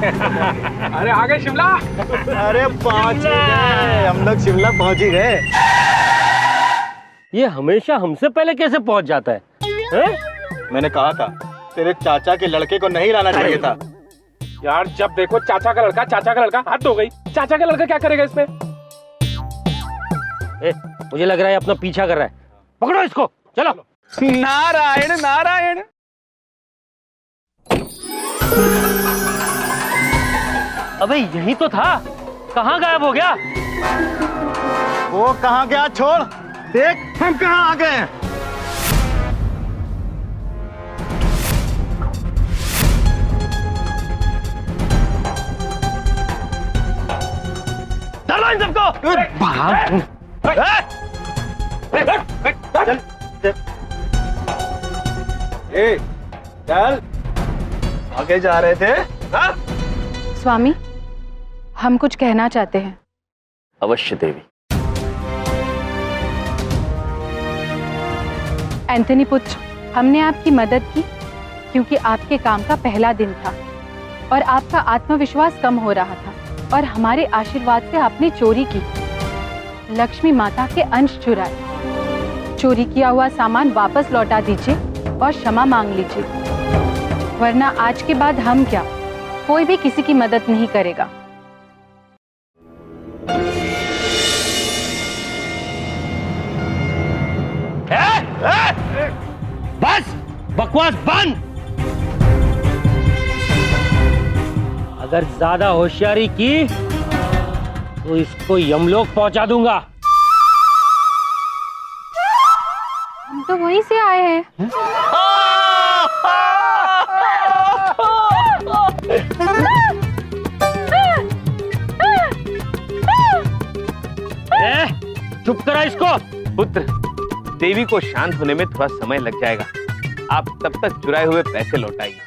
अरे आ गए शिमला। अरे पहुंच ही गए, हम लोग शिमला पहुंच ही गए। ये हमेशा हमसे पहले कैसे पहुंच जाता है? मैंने कहा था तेरे चाचा के लड़के को नहीं लाना चाहिए था। यार जब देखो चाचा का लड़का, हद हो गई। चाचा का लड़का क्या करेगा इसमें? मुझे लग रहा है अपना पीछा कर रहा है। पकड़ो इसको, चलो। नारायण नारायण। अबे यही तो था, कहाँ गायब हो गया? वो कहाँ गया छोड़, देख हम कहाँ आ गए। चलो इन सबको। चल आगे जा रहे थे। स्वामी, हम कुछ कहना चाहते हैं। अवश्य देवी। एंथनी पुत्र, हमने आपकी मदद की क्योंकि आपके काम का पहला दिन था और आपका आत्मविश्वास कम हो रहा था और हमारे आशीर्वाद से आपने चोरी की। लक्ष्मी माता के अंश चुराए। चोरी किया हुआ सामान वापस लौटा दीजिए और क्षमा मांग लीजिए, वरना आज के बाद हम क्या, कोई भी किसी की मदद नहीं करेगा। बस बकवास बंद। अगर ज्यादा होशियारी की तो इसको यमलोक पहुंचा दूंगा। हम तो वहीं से आए हैं। चुप करा इसको। पुत्र, देवी को शांत होने में थोड़ा समय लग जाएगा। आप तब तक चुराए हुए पैसे लौटाइए।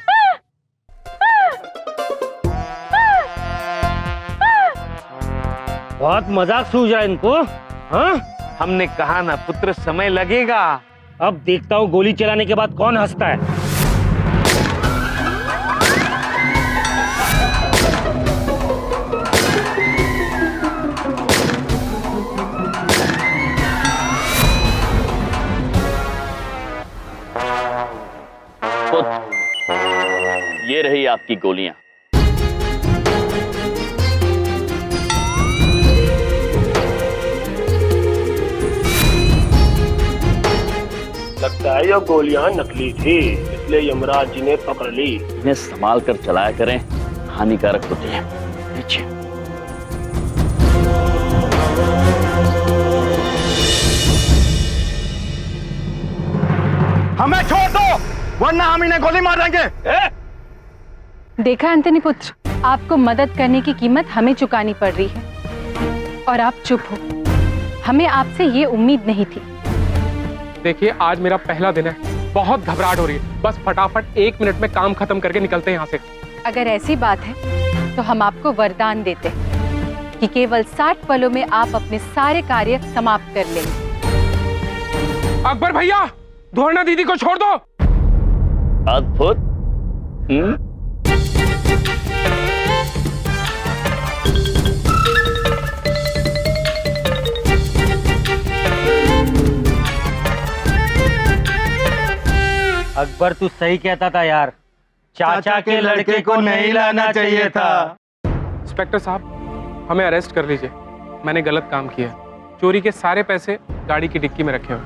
बहुत मजाक सूझ रहा है इनको। हाँ? हमने कहा ना पुत्र, समय लगेगा। अब देखता हूँ गोली चलाने के बाद कौन हंसता है। ये रही आपकी गोलियां। लगता है ये गोलियां नकली थी, इसलिए यमराज जी ने पकड़ ली। इन्हें संभाल कर चलाया करें, हानिकारक होती है। नीचे। हमें छोड़ दो, वरना हम इन्हें गोली मार देंगे। देखा एंथनी पुत्र, आपको मदद करने की कीमत हमें चुकानी पड़ रही है और आप चुप हो। हमें आपसे ये उम्मीद नहीं थी। देखिए आज मेरा पहला दिन है, बहुत घबराहट हो रही है। बस फटाफट 1 मिनट में काम खत्म करके निकलते हैं यहाँ से। अगर ऐसी बात है तो हम आपको वरदान देते हैं कि केवल 60 पलों में आप अपने सारे कार्य समाप्त कर लेंगे। अकबर भैया, धोरना दीदी को छोड़ दो। अद्भुत। अकबर तू सही कहता था यार, चाचा के लड़के को नहीं लाना चाहिए था। इंस्पेक्टर साहब, हमें अरेस्ट कर लीजिए। मैंने गलत काम किया। चोरी के सारे पैसे गाड़ी की डिक्की में रखे हुए।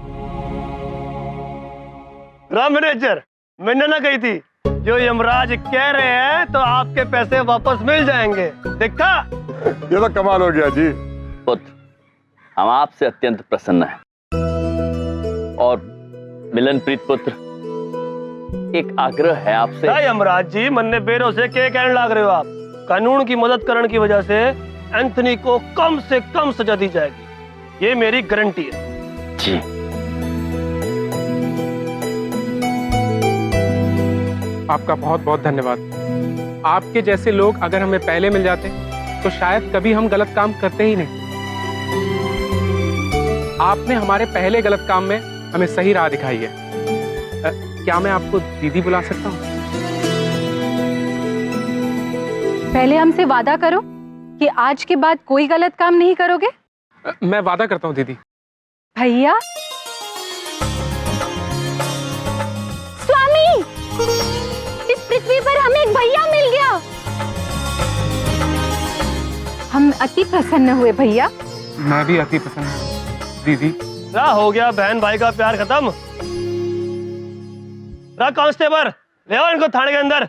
राम मैनेजर, मैंने ना कही थी, जो यमराज कह रहे हैं तो आपके पैसे वापस मिल जाएंगे। देखा? ये तो कमाल हो गया जी। पुत्र, हम आपसे अत्यंत प्रसन्न हैं। और मिलनप्रीत पुत्र, एक आग्रह है आपसे। यमराज जी, मन ने बेरों से क्या कहने लग रहे हो आप? कानून की मदद करने की वजह से एंथनी को कम से कम सजा दी जाएगी, ये मेरी गारंटी है। जी। आपका बहुत बहुत धन्यवाद। आपके जैसे लोग अगर हमें पहले मिल जाते तो शायद कभी हम गलत काम करते ही नहीं। आपने हमारे पहले गलत काम में हमें सही राह दिखाई है। क्या मैं आपको दीदी बुला सकता हूँ? पहले हमसे वादा करो कि आज के बाद कोई गलत काम नहीं करोगे। मैं वादा करता हूँ दीदी। भैया, स्वामी, इस पृथ्वी पर हमें एक भैया मिल गया। हम अति प्रसन्न हुए भैया। मैं भी अति प्रसन्न हूँ दीदी। क्या हो गया, बहन भाई का प्यार खत्म? कांस्टेबल, ले आओ इनको थाने के अंदर।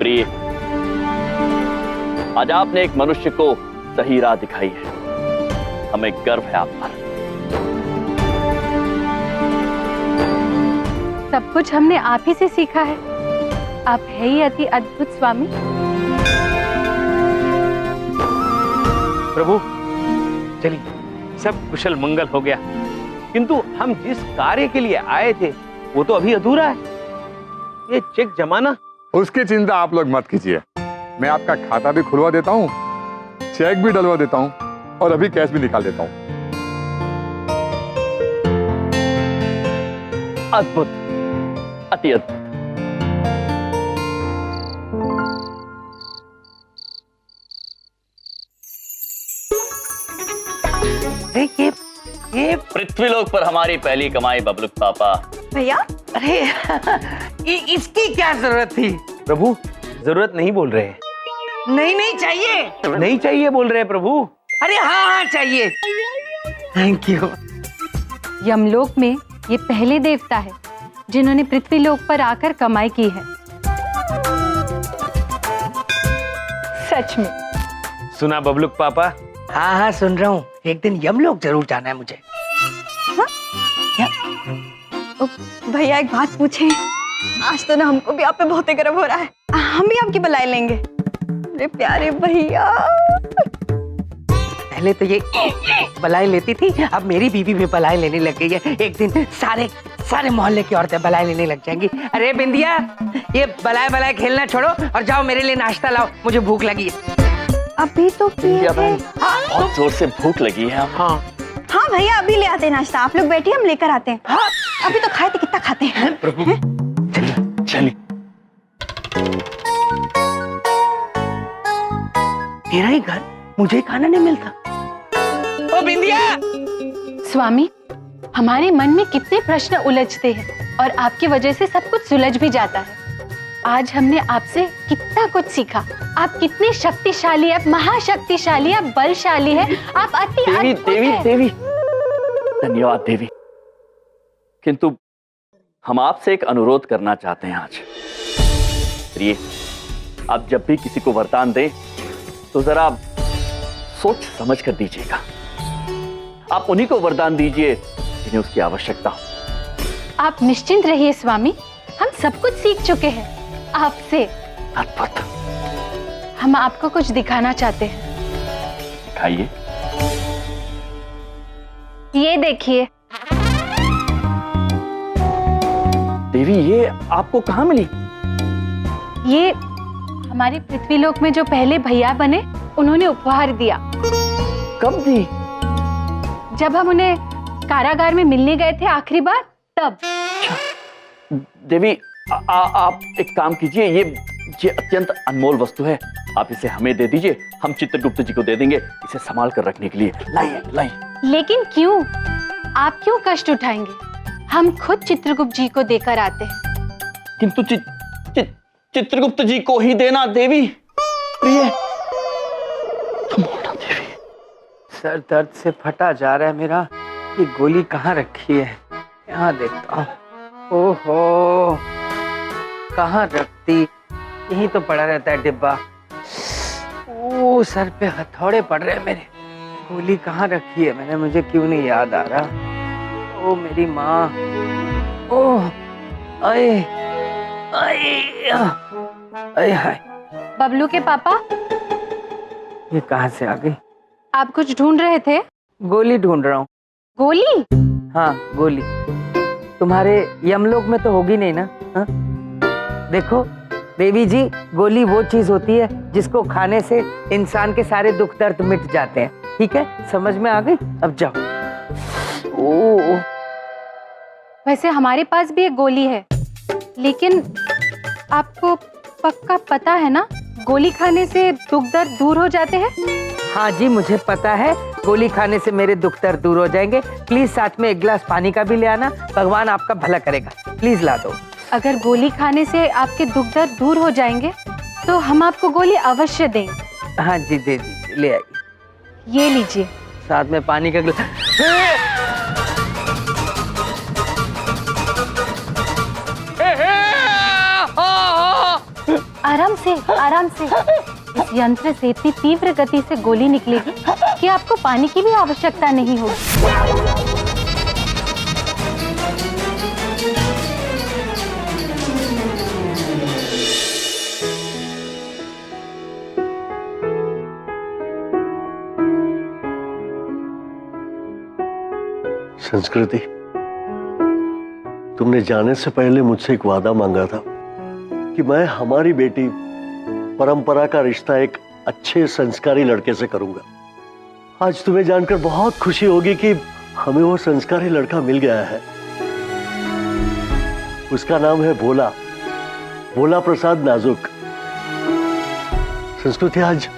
प्रिय, आज आपने एक मनुष्य को सही राह दिखाई है। हमें गर्व है आप पर। सब कुछ हमने आप ही से सीखा है। आप है ही अति अद्भुत स्वामी। प्रभु चलिए, सब कुशल मंगल हो गया, किंतु हम जिस कार्य के लिए आए थे वो तो अभी अधूरा है। ये चेक जमाना। उसकी चिंता आप लोग मत कीजिए। मैं आपका खाता भी खुलवा देता हूँ, चेक भी डलवा देता हूँ और अभी कैश भी निकाल देता हूँ। अद्भुत, अति अद्भुत। ये पृथ्वीलोक पर हमारी पहली कमाई बबलुक पापा। भैया, अरे इसकी क्या जरूरत थी? प्रभु जरूरत नहीं बोल रहे हैं। नहीं चाहिए। नहीं चाहिए बोल रहे हैं प्रभु। अरे हाँ चाहिए। Thank you. यमलोक में ये पहले देवता है जिन्होंने पृथ्वीलोक पर आकर कमाई की है। सच में। सुना बबलुक पापा? हाँ सुन रहा हूँ। एक दिन यमलोक जरूर जाना है मुझे। भैया एक बात पूछे, आज तो ना हमको भी आप पे बहुत गर्व हो रहा है। हम भी आपकी बलाई लेंगे। अरे प्यारे भैया। पहले तो ये बलाई लेती थी, अब मेरी बीवी भी बलाई लेने लग गई है। एक दिन सारे मोहल्ले की औरतें बलाई लेने लग जाएंगी। अरे बिंदिया, ये बलाई खेलना छोड़ो और जाओ मेरे लिए नाश्ता लाओ, मुझे भूख लगी है। अभी तो पिए थे। बहुत जोर से भूख लगी है। हाँ भैया, अभी ले आते हैं नाश्ता। आप लोग बैठिए, हम लेकर आते हैं। हाँ, अभी तो खाए थे, कितना खाते हैं। प्रभु चलिए। मेरा ही घर, मुझे ही खाना नहीं मिलता। ओ बिंदिया! स्वामी, हमारे मन में कितने प्रश्न उलझते हैं और आपकी वजह से सब कुछ सुलझ भी जाता है। आज हमने आपसे कितना कुछ सीखा। आप कितने शक्तिशाली, आप महाशक्तिशाली, आप बलशाली हैं, आप अति अद्भुत हैं। देवी धन्यवाद देवी। किंतु हम आपसे एक अनुरोध करना चाहते हैं आज। प्रिय, आप जब भी किसी को वरदान दें तो जरा सोच समझ कर दीजिएगा। आप उन्हीं को वरदान दीजिए जिन्हें उसकी आवश्यकता हो। आप निश्चिंत रहिए स्वामी, हम सब कुछ सीख चुके हैं आपसे। अद्भुत। हम आपको कुछ दिखाना चाहते हैं। दिखाइए। ये देखिए। देवी, ये आपको कहाँ मिली? ये हमारे पृथ्वीलोक में जो पहले भैया बने, उन्होंने उपहार दिया। कब दी? जब हम उन्हें कारागार में मिलने गए थे आखिरी बार, तब। देवी, आप एक काम कीजिए, ये अत्यंत अनमोल वस्तु है। आप इसे हमें दे दीजिए, हम चित्रगुप्त जी को दे देंगे इसे संभाल कर रखने के लिए। लाइए। लेकिन क्यों? आप क्यों कष्ट उठाएंगे? हम खुद चित्रगुप्त जी को देकर आते हैं। किंतु चित्रगुप्त जी को ही देना देवी। प्रिय, देवी। सर दर्द से फटा जा रहा है मेरा। ये गोली कहाँ रखी है? यहाँ देखता हूँ। ओहो, कहाँ रखती? यहीं तो पड़ा रहता है डिब्बा। ओ, सर पे हथौड़े पड़ रहे हैं मेरे। गोली कहाँ रखी है मैंने? मुझे क्यों नहीं याद आ रहा? ओ मेरी माँ। ओह, आए हाय। बबलू के पापा, ये कहाँ से आ गई? आप कुछ ढूंढ रहे थे? गोली ढूंढ रहा हूँ। गोली? हाँ गोली। तुम्हारे यमलोक में तो होगी नहीं ना? हा? देखो देवी जी, गोली वो चीज होती है जिसको खाने से इंसान के सारे दुख दर्द मिट जाते हैं। ठीक है, समझ में आ गई? अब जाओ। ओ वैसे हमारे पास भी एक गोली है, लेकिन आपको पक्का पता है ना, गोली खाने से दुख दर्द दूर हो जाते हैं? हाँ जी, मुझे पता है, गोली खाने से मेरे दुख दर्द दूर हो जाएंगे। प्लीज साथ में एक गिलास पानी का भी ले आना, भगवान आपका भला करेगा। प्लीज ला दो। अगर गोली खाने से आपके दुख दर्द दूर हो जाएंगे तो हम आपको गोली अवश्य देंगे। हाँ जी, दे दीजिए, ले आइए। ये लीजिए। साथ में पानी का गिलास। आराम से, आराम से। इस यंत्र से इतनी तीव्र गति से गोली निकलेगी कि आपको पानी की भी आवश्यकता नहीं होगी। संस्कृति, तुमने जाने से पहले मुझसे एक वादा मांगा था कि मैं हमारी बेटी परंपरा का रिश्ता एक अच्छे संस्कारी लड़के से करूंगा। आज तुम्हें जानकर बहुत खुशी होगी कि हमें वो संस्कारी लड़का मिल गया है। उसका नाम है भोला, भोला प्रसाद नाजुक। संस्कृति, आज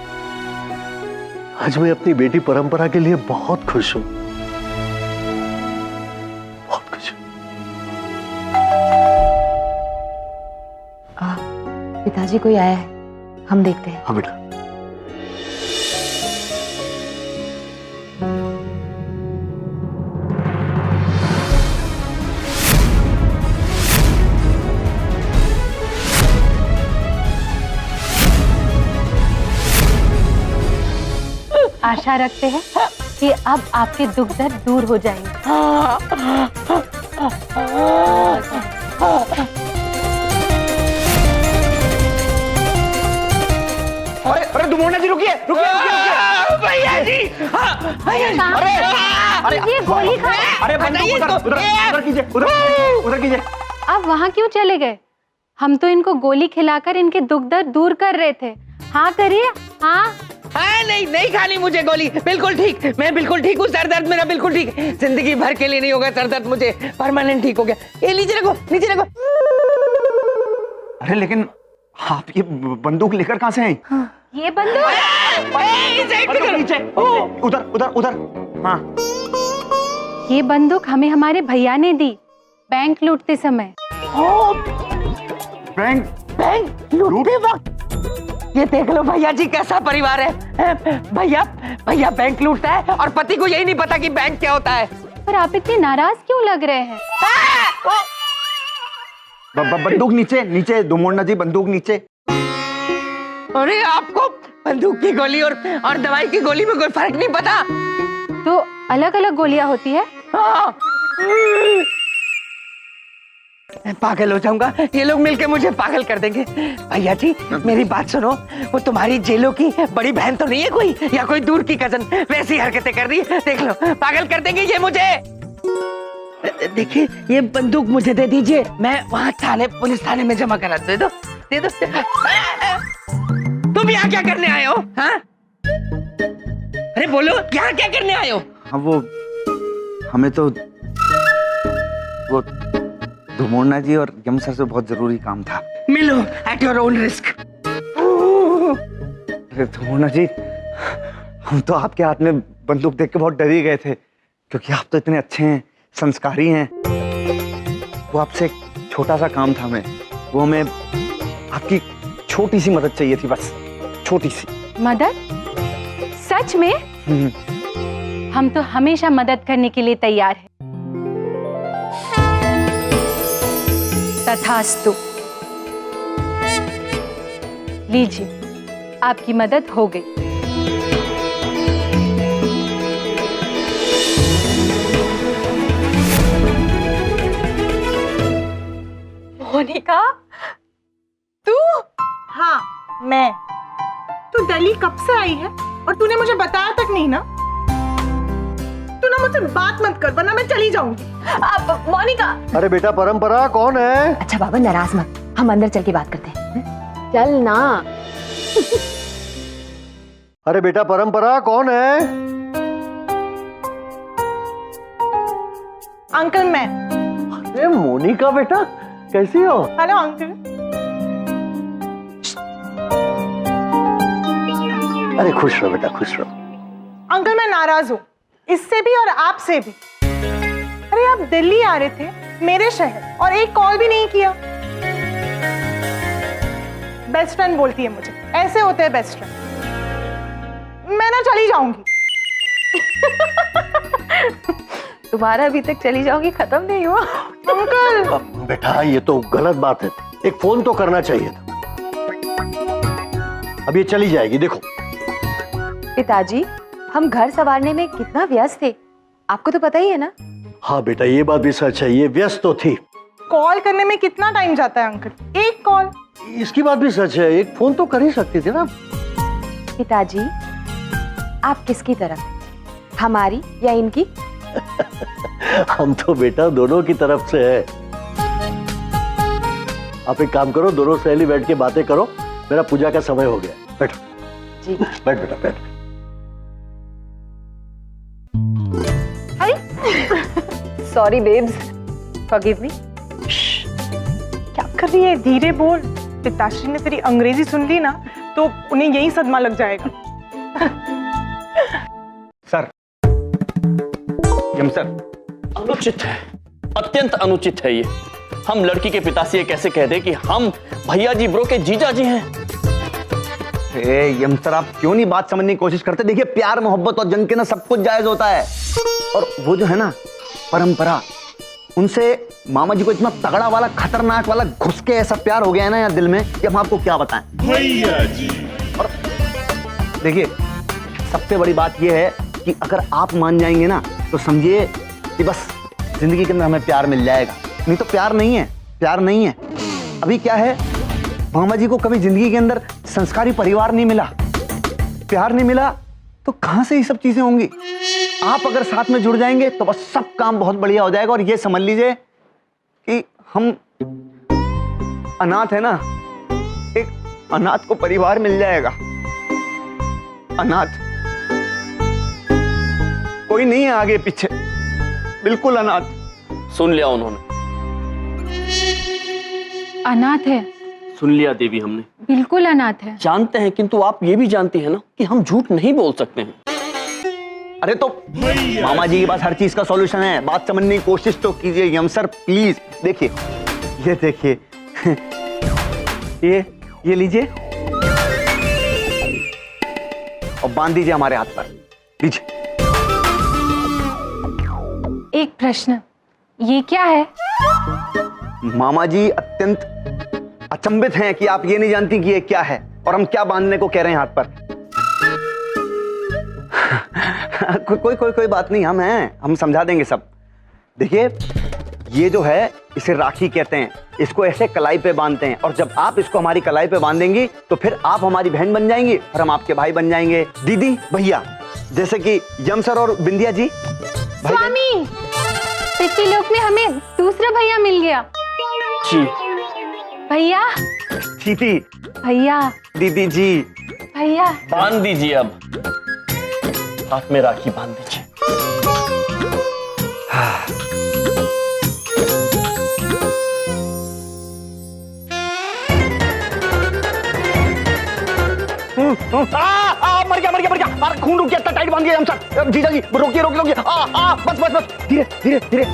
मैं अपनी बेटी परंपरा के लिए बहुत खुश हूं। पिताजी कोई आया है, हम देखते हैं। हाँ बेटा। आशा रखते हैं कि अब आपके दुख दर्द दूर हो जाएंगे। अरे दुमोना जी, रुकिए रुकिए रुकिए। भैया जी, भैया जी, अरे ये गोली खा। अरे बंदूक उधर कीजिए, उधर कीजिए। अब वहाँ क्यों चले गए? हम तो इनको गोली खिलाकर इनके दुख दर्द दूर कर रहे थे। हाँ करिए, हाँ। हाँ, नहीं खानी मुझे गोली। बिल्कुल ठीक, मैं बिल्कुल ठीक हूँ। सर दर्द मेरा बिल्कुल ठीक, जिंदगी भर के लिए नहीं होगा सर दर्द, मुझे परमानेंट ठीक हो गया। ये नीचे रखो, नीचे रखो। अरे लेकिन आप ये बंदूक लेकर कहाँ से हैं? हाँ, ये बंदूक नीचे, उधर उधर उधर। हाँ, ये बंदूक हमें हमारे भैया ने दी बैंक लूटते समय। बैंक लूटते वक्त? ये देख लो भैया जी, कैसा परिवार है। भैया बैंक लूटता है और पति को यही नहीं पता कि बैंक क्या होता है। पर आप इतने नाराज क्यों लग रहे हैं? बंदूक नीचे, नीचे दुमोना जी, बंदूक नीचे। अरे आपको बंदूक की गोली और दवाई की गोली में कोई फर्क नहीं पता? तो अलग अलग गोलियां होती है। हाँ। मैं पागल हो जाऊंगा, ये लोग मिलके मुझे पागल कर देंगे। भैया जी मेरी बात सुनो, वो तुम्हारी जेलों की बड़ी बहन तो नहीं है कोई, या कोई दूर की कजन? वैसी हरकतें कर रही है, देख लो, पागल कर देंगे ये मुझे। देखिए ये बंदूक मुझे दे दीजिए, मैं वहाँ थाने, पुलिस थाने में जमा करा दे दो। तुम यहाँ क्या करने आए हो? हाँ? अरे बोलो, यहाँ क्या करने आए हो? वो हमें तो वो धुमोना जी और यम सर से बहुत जरूरी काम था। मिलो एट योर ओन रिस्क। अरे धुमोना जी, हम तो आपके हाथ में बंदूक देख के बहुत डर ही गए थे, क्योंकि आप तो इतने अच्छे हैं, संस्कारी हैं। वो आपसे एक छोटा सा काम था, वो हमें आपकी छोटी सी मदद चाहिए थी, बस छोटी सी मदद। सच में? हम तो हमेशा मदद करने के लिए तैयार हैं। तथास्तु। लीजिए, आपकी मदद हो गई। मोनिका, तू? हाँ मैं। तू दिल्ली कब से आई है और तूने मुझे बताया तक नहीं ना? तू ना मुझसे बात मत कर, वरना मैं चली जाऊंगी। अब मोनिका। अरे बेटा परंपरा कौन है? अच्छा बाबा नाराज मत, हम अंदर चल के बात करते हैं। चल ना। अरे बेटा परंपरा कौन है? अंकल मैं। ए मोनिका बेटा, कैसी हो? Hello uncle. अरे खुश रहो बेटा, खुश रहो। अंकल मैं नाराज हूँ, इससे भी और आपसे भी। अरे आप दिल्ली आ रहे थे मेरे शहर और एक कॉल भी नहीं किया। बेस्ट फ्रेंड बोलती है मुझे, ऐसे होते हैं बेस्ट फ्रेंड। मैं ना चली जाऊंगी। तुम्हारा अभी तक चली जाओगी खत्म नहीं हुआ। अंकल बेटा ये तो गलत बात है, एक फोन तो करना चाहिए था। अब ये चली जाएगी, देखो। पिताजी, हम घर संवारने में कितना व्यस्त थे, आपको तो पता ही है ना। हाँ बेटा, ये बात भी सच है, ये व्यस्त तो थी। कॉल करने में कितना टाइम जाता है अंकल? एक कॉल। इसकी बात भी सच है, एक फोन तो कर ही सकती थी ना। पिताजी, आप किसकी तरफ, हमारी या इनकी? हम तो बेटा दोनों की तरफ से है। आप एक काम करो, दोनों सहेली बैठ के बातें करो, मेरा पूजा का समय हो गया। बैठो जी। बैठ बेटा बैठ। Sorry babes, forgive me. क्या कर रही है? धीरे बोल, पिताश्री ने तेरी अंग्रेजी सुन ली ना तो उन्हें यही सदमा लग जाएगा। सर, सर, अनुचित है, अत्यंत अनुचित है ये। हम लड़की के पिता से ये कैसे कह दे कि हम भैया जी ब्रो के जीजा जी हैं? यम सर, आप क्यों नहीं बात समझने की कोशिश करते? देखिए, प्यार मोहब्बत और जंग के ना सब कुछ जायज होता है। और वो जो है ना परंपरा, उनसे मामा जी को इतना तगड़ा वाला खतरनाक वाला घुस के ऐसा प्यार हो गया है ना यार दिल में, कि हम आपको क्या बताएं भैया जी। और देखिए, सबसे बड़ी बात ये है कि अगर आप मान जाएंगे ना तो समझिए कि बस जिंदगी के अंदर हमें प्यार मिल जाएगा। नहीं तो प्यार नहीं है, प्यार नहीं है। अभी क्या है, मामा जी को कभी जिंदगी के अंदर संस्कारी परिवार नहीं मिला, प्यार नहीं मिला, तो कहां से ये सब चीजें होंगी? आप अगर साथ में जुड़ जाएंगे तो बस सब काम बहुत बढ़िया हो जाएगा। और ये समझ लीजिए कि हम अनाथ है ना, एक अनाथ को परिवार मिल जाएगा। अनाथ कोई नहीं है आगे पीछे, बिल्कुल अनाथ। सुन लिया उन्होंने, अनाथ है। सुन लिया देवी हमने, बिल्कुल अनाथ है। जानते हैं, किंतु आप ये भी जानती हैं ना कि हम झूठ नहीं बोल सकते हैं। अरे तो मामा जी के पास हर चीज का सॉल्यूशन है, बात समझने की कोशिश तो कीजिए यम सर प्लीज। देखिए, ये देखिए ये लीजिए और बांध दीजिए हमारे हाथ पर, लीजिए। एक प्रश्न, ये क्या है? मामा जी अत्यंत अचंभित हैं कि आप ये नहीं जानती कि ये क्या है और हम क्या बांधने को कह रहे हैं हाथ पर। कोई बात नहीं, हम समझा देंगे सब। देखिए, ये जो है इसे राखी कहते हैं, इसको ऐसे कलाई पे बांधते हैं और जब आप इसको हमारी कलाई पे बांधेंगी तो फिर आप हमारी बहन बन जाएंगी और हम आपके भाई बन जाएंगे, दीदी भैया, जैसे कि यम सर और बिंदिया जी। स्वामी, पितृलोक में हमें दूसरा भैया मिल गया। जी भैया, चीटी भैया, दीदी जी, भैया। बांध दीजिए, अब हाथ में राखी बांध दीजिए। मर गया, खून रुक गया, इतना टाइट बांध दिया हम सर। जीजा जी रोकिए, बस धीरे धीरे।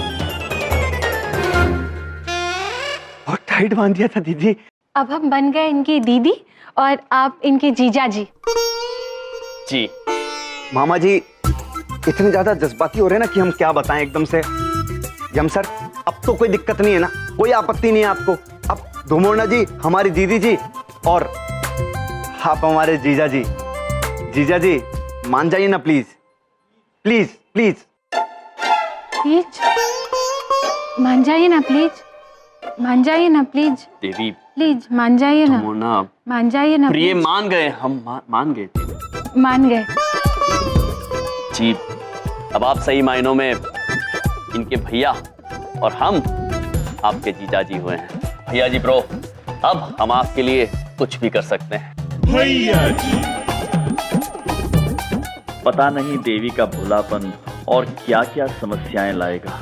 बहुत टाइट बांध दिया था दीदी। अब हम बन गए इनकी दीदी और आप इनके जीजा जी। जी मामा जी इतने ज्यादा जज्बाती हो रहे हैं ना कि हम क्या बताएं एकदम से। यम सर, अब तो कोई दिक्कत नहीं है ना, कोई आपत्ति नहीं है आपको? अब धुमोना जी हमारी दीदी जी और आप हमारे जीजा जी। जीजा जी मान जाइए ना प्लीज, प्लीज प्लीज प्लीज, मान जाइए ना प्लीज, मान जाइए ना प्लीज। देवी प्लीज मान जाइए ना, मान जाइए ना। प्रिय मान गए, हम मान गए थे। मान गए जी। अब आप सही मायनों में इनके भैया और हम आपके जीजा जी हुए हैं। भैया जी ब्रो, अब हम आपके लिए कुछ भी कर सकते हैं। भैया जी। पता नहीं देवी का भोलापन और क्या क्या समस्याएं लाएगा।